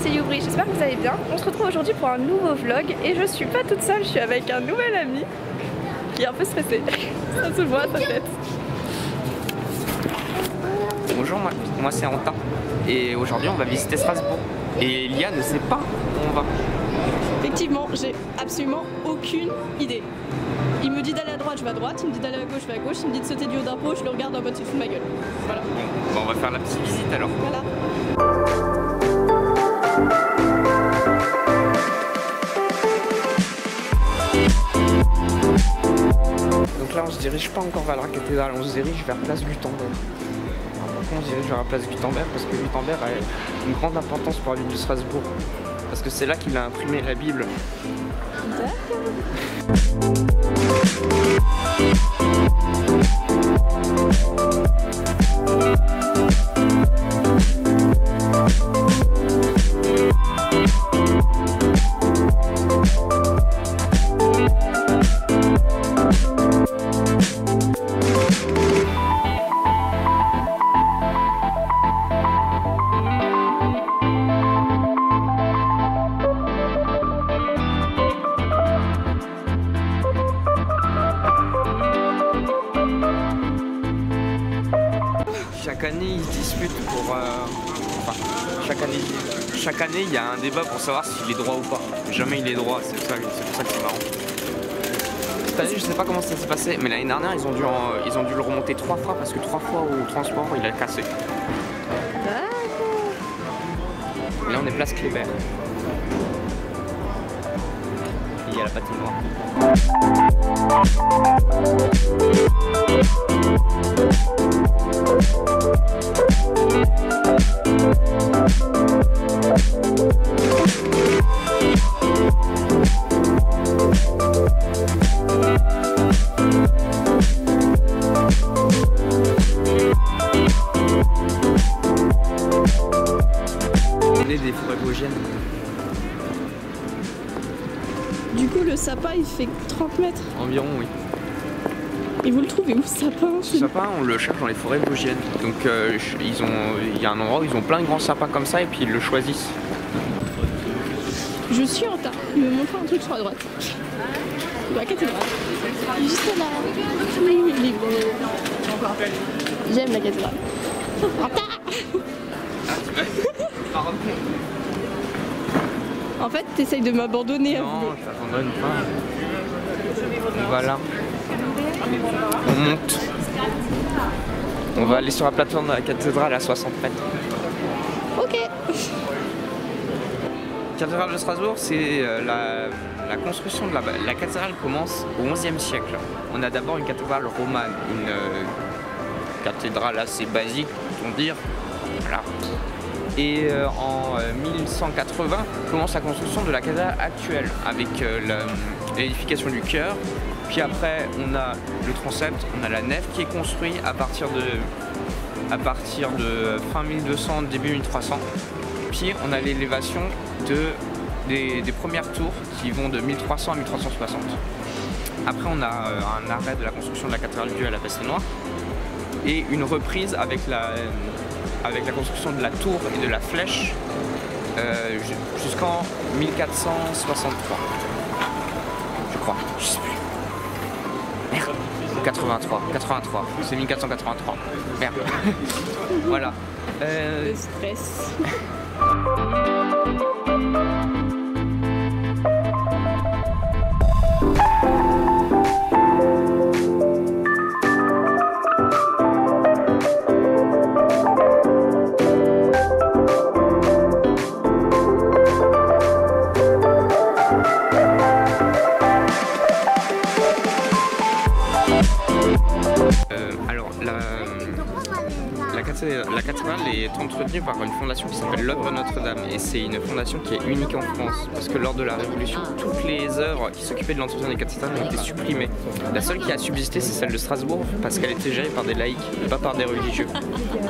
c'est Youbri, j'espère que vous allez bien. On se retrouve aujourd'hui pour un nouveau vlog et je suis pas toute seule, je suis avec un nouvel ami qui est un peu stressé. Ça se voit sa tête. Bonjour, moi c'est Antin et aujourd'hui on va visiter Strasbourg et Lia ne sait pas où on va. Effectivement, j'ai absolument aucune idée. Il me dit d'aller à droite, je vais à droite, il me dit d'aller à gauche, je vais à gauche, il me dit de sauter du haut d'un pot, je le regarde en mode tu te fous de ma gueule. Voilà. Bon, on va faire la petite visite alors. Voilà. Donc là on se dirige pas encore vers la cathédrale, on se dirige vers place Gutenberg. Pourquoi on se dirige vers la place Gutenberg? Parce que Gutenberg a une grande importance pour la ville de Strasbourg. Parce que c'est là qu'il a imprimé la Bible. Chaque année, ils se disputent pour. Chaque année, il y a un débat pour savoir s'il est droit ou pas. Jamais il est droit, c'est pour ça que c'est marrant. Cette année, je sais pas comment ça s'est passé, mais l'année dernière, ils ont dû le remonter 3 fois parce que 3 fois au transport, il a cassé. Et là, on est place Kléber. Il y a la patinoire. On est des forêts vosgiennes. Du coup, le sapin il fait 30 mètres. Environ, oui. Et vous le trouvez où ce sapin? Ce sapin, on le cherche dans les forêts vosgiennes. Donc il y a un endroit où ils ont plein de grands sapins comme ça et puis ils le choisissent. Je suis en retard. Il me montre un truc sur la droite. La cathédrale. Juste là. J'aime la cathédrale. En retard. En fait, t'essayes de m'abandonner. Non, je t'abandonne pas. Voilà. On monte. On va aller sur la plateforme de la cathédrale à 60 mètres. Ok. La cathédrale de Strasbourg, c'est la construction de la cathédrale commence au XIe siècle. On a d'abord une cathédrale romane, une cathédrale assez basique, peut-on dire. Voilà. Et en 1180 commence la construction de la cathédrale actuelle avec l'édification du chœur. Puis après on a le transept, on a la nef qui est construite à partir de fin 1200, début 1300. Puis on a l'élévation des premières tours qui vont de 1300 à 1360. Après on a un arrêt de la construction de la cathédrale due à la peste noire et une reprise avec la construction de la tour et de la flèche jusqu'en 1463. Je crois, je sais plus. Merde, 83, c'est 1483. Merde. Voilà. Le stress. La cathédrale est entretenue par une fondation qui s'appelle l'Œuvre Notre-Dame et c'est une fondation qui est unique en France parce que lors de la Révolution, toutes les œuvres qui s'occupaient de l'entretien des cathédrales ont été supprimées. La seule qui a subsisté, c'est celle de Strasbourg parce qu'elle était gérée par des laïcs, pas par des religieux.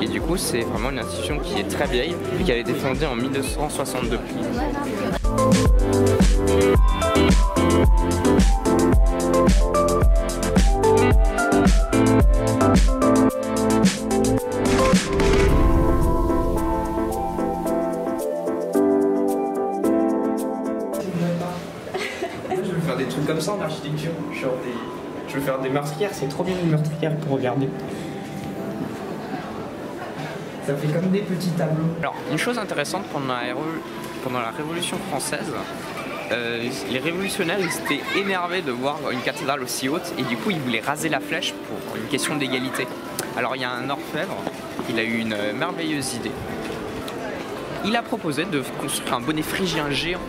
Et du coup, c'est vraiment une institution qui est très vieille et qui a été fondée en 1262. trucs comme ça en architecture. Genre je veux faire des meurtrières, c'est trop bien une meurtrière pour regarder. Ça fait comme des petits tableaux. Alors, une chose intéressante pendant la Révolution française, les révolutionnaires ils s'étaient énervés de voir une cathédrale aussi haute et du coup ils voulaient raser la flèche pour une question d'égalité. Alors il y a un orfèvre, il a eu une merveilleuse idée. Il a proposé de construire un bonnet phrygien géant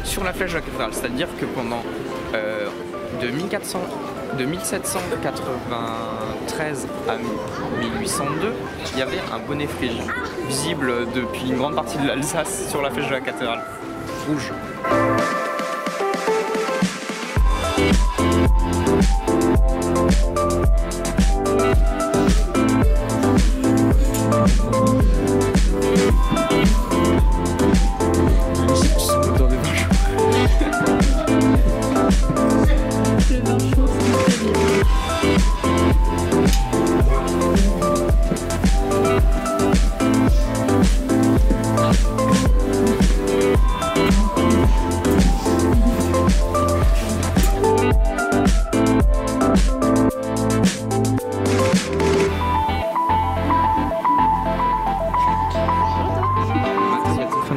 sur la flèche de la cathédrale, c'est-à-dire que pendant de 1793 à 1802, il y avait un bonnet phrygien visible depuis une grande partie de l'Alsace sur la flèche de la cathédrale rouge.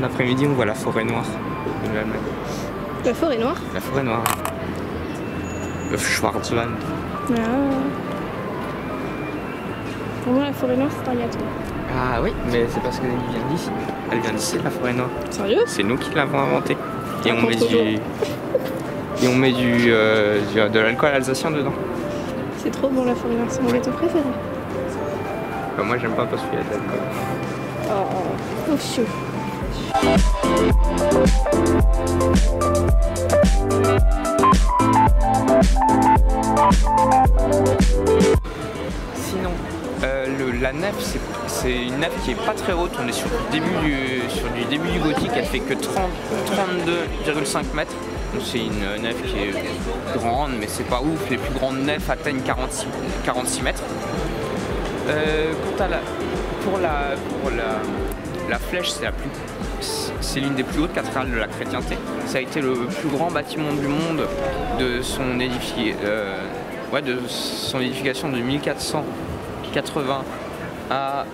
L'après-midi, on voit la forêt noire de l'Allemagne. La forêt noire? La forêt noire. Le Schwarzwald. Ah. Pour moi, la forêt noire, c'est un gâteau. Ah oui, mais c'est parce qu'elle vient d'ici. Elle vient d'ici, la forêt noire. Sérieux? C'est nous qui l'avons inventée. Et on met de l'alcool alsacien dedans. C'est trop bon, la forêt noire, c'est mon gâteau préféré. Bah, moi, j'aime pas parce qu'il y a de l'alcool. Oh, chaud. Sinon, la nef, c'est une nef qui est pas très haute. On est sur du début du gothique. Elle fait que 32,5 mètres. C'est une nef qui est grande, mais c'est pas ouf. Les plus grandes nefs atteignent 46 mètres. Quant à la flèche, c'est l'une des plus hautes cathédrales de la chrétienté. Ça a été le plus grand bâtiment du monde de son édification de 1480 à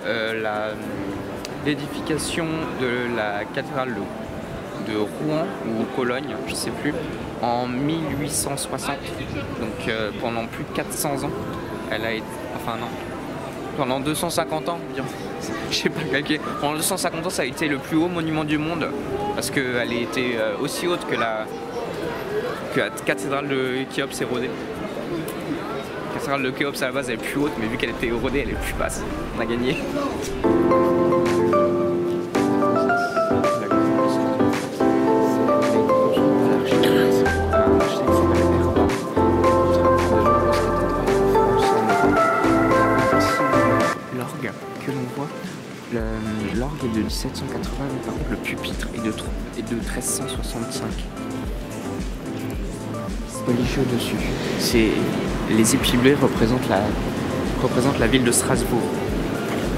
l'édification de la cathédrale de Rouen ou Cologne, je sais plus, en 1860. Donc pendant plus de 400 ans, elle a été, enfin non, pendant 250 ans, je sais pas calculer. Pendant 250 ans, ça a été le plus haut monument du monde parce qu'elle était aussi haute que la cathédrale de Khéops érodée. La cathédrale de Khéops à la base elle est plus haute, mais vu qu'elle était érodée, elle est plus basse. On a gagné. L'orgue est de 1780, mais par contre le pupitre est de 1365. Religieux dessus. Les épis bleus représentent la ville de Strasbourg.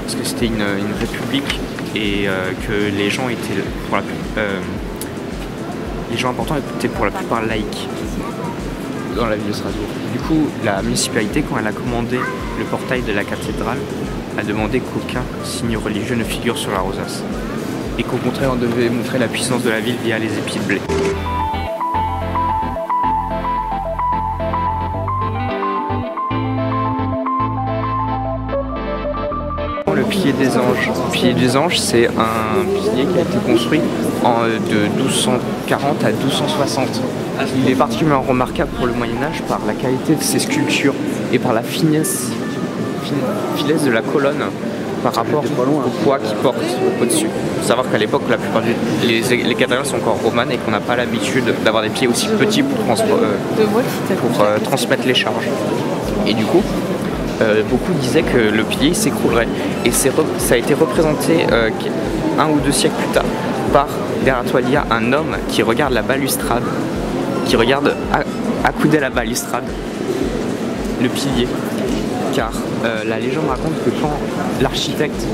Parce que c'était une république et que les gens étaient les gens importants étaient pour la plupart laïcs dans la ville de Strasbourg. Du coup, la municipalité, quand elle a commandé le portail de la cathédrale, a demandé qu'aucun signe religieux ne figure sur la rosace. Et qu'au contraire, on devait montrer la puissance de la ville via les épis de blé. Le pilier des anges. Le pilier des anges, c'est un pilier qui a été construit de 1240 à 1260. Il est particulièrement remarquable pour le Moyen-Âge par la qualité de ses sculptures et par la finesse de la colonne par rapport au poids qu'il porte au-dessus. Il faut savoir qu'à l'époque, la plupart les cathédrales sont encore romanes et qu'on n'a pas l'habitude d'avoir des pieds aussi petits pour transmettre les charges. Et du coup, beaucoup disaient que le pilier s'écroulerait. Et ça a été représenté 1 ou 2 siècles plus tard par derrière toi il y a un homme qui regarde la balustrade, qui regarde accoudé à la balustrade le pilier. Car la légende raconte que quand l'architecte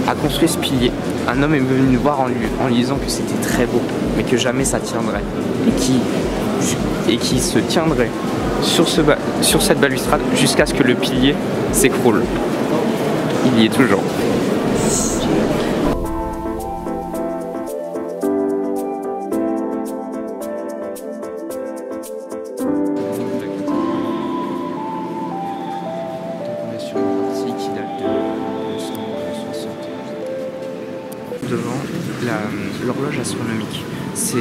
a construit ce pilier, un homme est venu nous voir en lui disant que c'était très beau, mais que jamais ça tiendrait. Et qui et qui se tiendrait sur cette balustrade jusqu'à ce que le pilier s'écroule. Il y est toujours. Devant l'horloge astronomique. C'est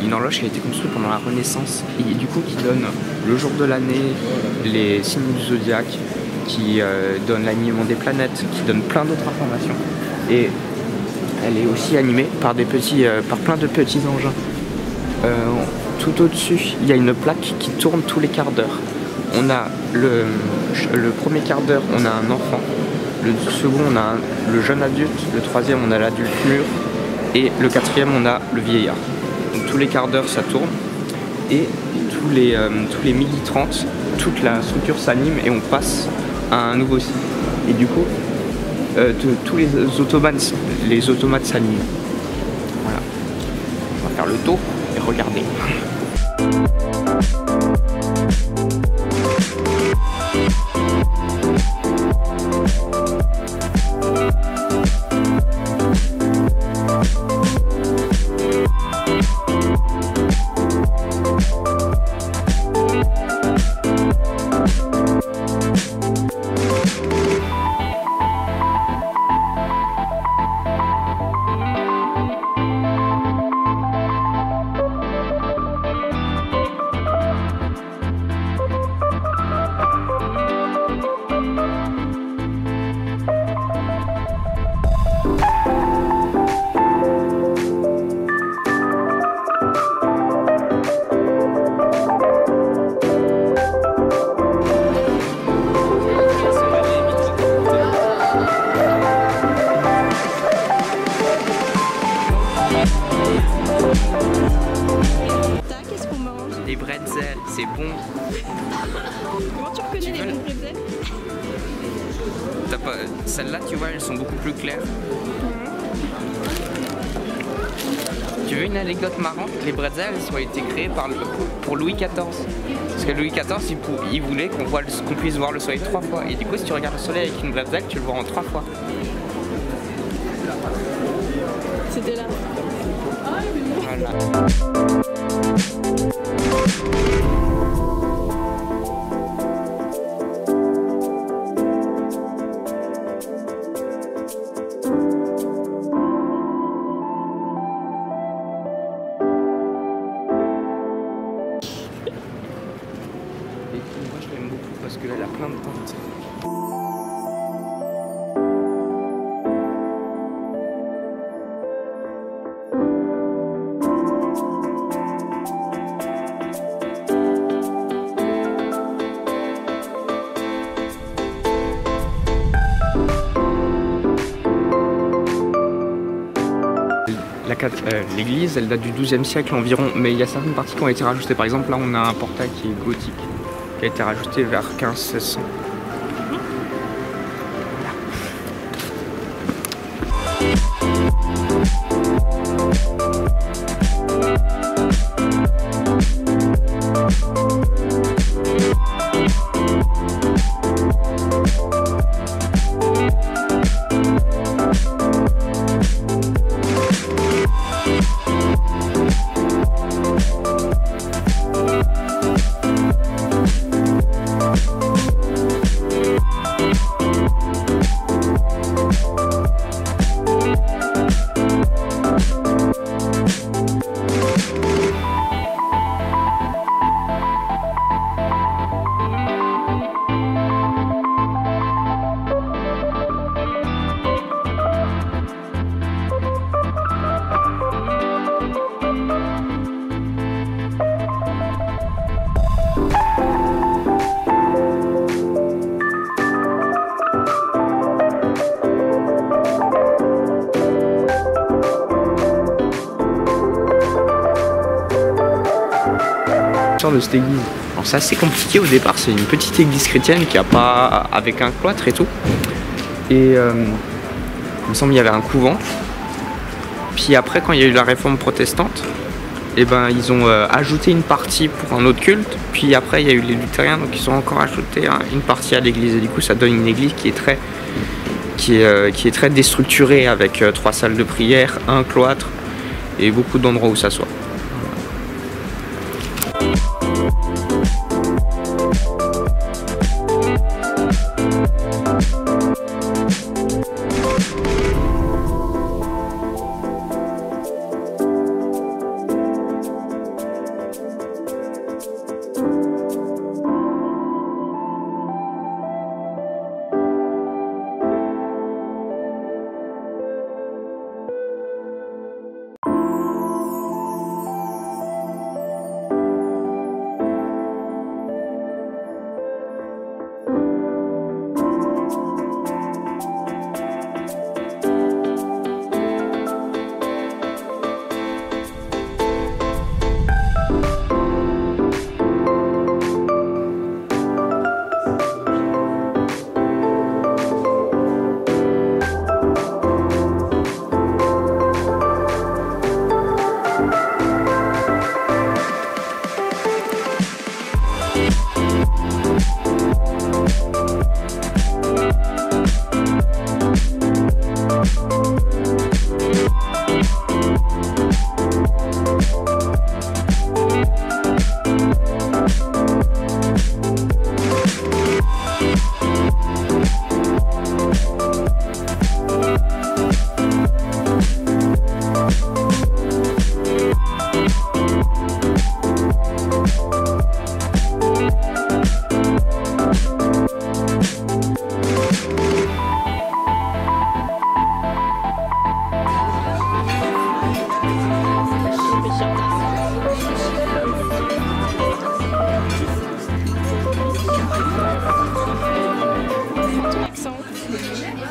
une horloge qui a été construite pendant la Renaissance et du coup qui donne le jour de l'année, les signes du zodiaque, qui donne l'alignement des planètes, qui donne plein d'autres informations. Et elle est aussi animée par plein de petits engins. Tout au-dessus, il y a une plaque qui tourne tous les quarts d'heure. On a le premier quart d'heure, on a un enfant. Le second, on a le jeune adulte. Le troisième, on a l'adulte mûr. Et le quatrième, on a le vieillard. Donc tous les quarts d'heure, ça tourne. Et tous les 12h30, toute la structure s'anime et on passe à un nouveau cycle. Et du coup, tous les automates s'animent. Voilà. On va faire le tour et regarder. Les bretzels, c'est bon. Comment tu reconnais les bons bretzels? Celles-là, tu vois, elles sont beaucoup plus claires. Tu veux une anecdote marrante? Les bretzels, elles ont été créées pour Louis XIV. Parce que Louis XIV, il voulait qu'on puisse voir le soleil 3 fois. Et du coup, si tu regardes le soleil avec une bretzel, tu le vois en 3 fois. C'était là. Voilà. Moi je l'aime beaucoup parce qu'elle a plein de teintes. L'église, elle date du XIIe siècle environ, mais il y a certaines parties qui ont été rajoutées. Par exemple, là, on a un portail qui est gothique, qui a été rajouté vers 1500-1600. De cette église. Alors c'est assez compliqué au départ, c'est une petite église chrétienne qui a pas avec un cloître et tout. Et il me semble qu'il y avait un couvent. Puis après quand il y a eu la réforme protestante, et ben ils ont ajouté une partie pour un autre culte, puis après il y a eu les luthériens, donc ils ont encore ajouté une partie à l'église, et du coup ça donne une église qui est très déstructurée, avec 3 salles de prière, un cloître et beaucoup d'endroits où s'asseoir.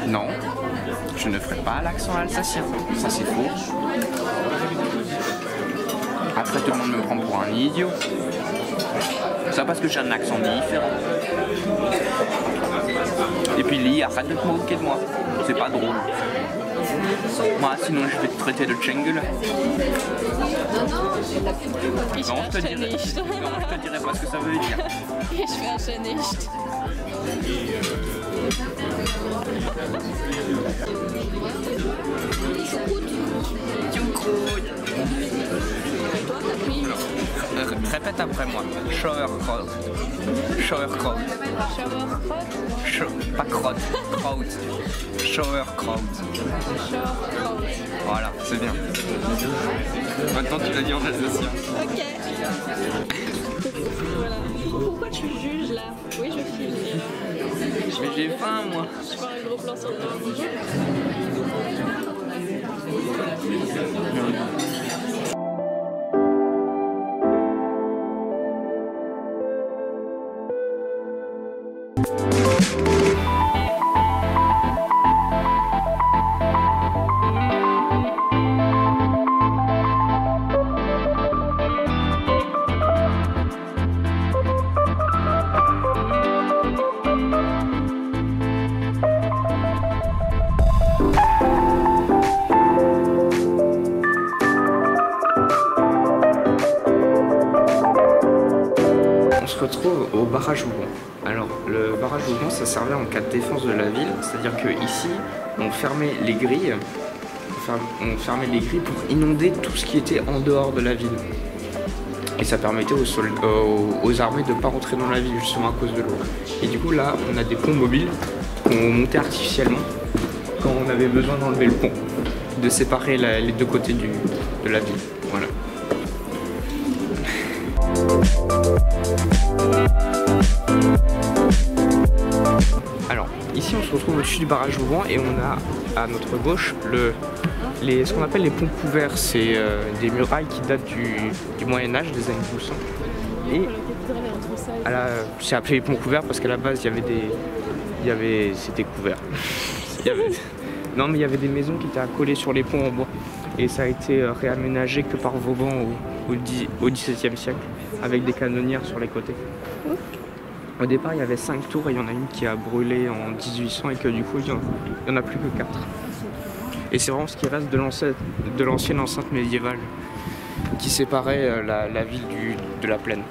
Non, je ne ferai pas l'accent alsacien, ça c'est faux. Après tout le monde me prend pour un idiot. Ça parce que j'ai un accent différent. Et puis Lee, arrête de te moquer de moi, c'est pas drôle. Moi sinon je vais te traiter de Tschengel. Non, je te dirai pas ce que ça veut dire. Ich verstehe nicht. Répète après moi. Sauerkraut. Sauerkraut. Pas crotte. Kraut. Sauerkraut. Voilà, c'est bien. Maintenant tu l'as dit en alsacien. Ok. Voilà. Pourquoi tu juges là? Oui, je filme. Mais j'ai faim moi. Je fais un gros plan sur toi. On se retrouve au barrage Hougon. Alors, le barrage Hougon, ça servait en cas de défense de la ville, c'est-à-dire qu'ici, on fermait les grilles, pour inonder tout ce qui était en dehors de la ville. Et ça permettait aux armées de ne pas rentrer dans la ville, justement à cause de l'eau. Et du coup, là, on a des ponts mobiles qu'on montait artificiellement quand on avait besoin d'enlever le pont, de séparer les deux côtés de la ville. Voilà. Alors, ici on se retrouve au-dessus du barrage Hougon et on a à notre gauche ce qu'on appelle les ponts couverts. C'est des murailles qui datent du Moyen-Âge, des années 1200. Et c'est appelé les ponts couverts parce qu'à la base c'était couvert. Non mais il y avait des maisons qui étaient accolées sur les ponts en bois. Et ça a été réaménagé que par Vauban au XVIIe siècle, avec des canonnières sur les côtés. Au départ, il y avait 5 tours et il y en a une qui a brûlé en 1800 et que du coup, il n'y en a plus que 4. Et c'est vraiment ce qui reste de l'ancienne enceinte médiévale. qui séparait la ville de la plaine.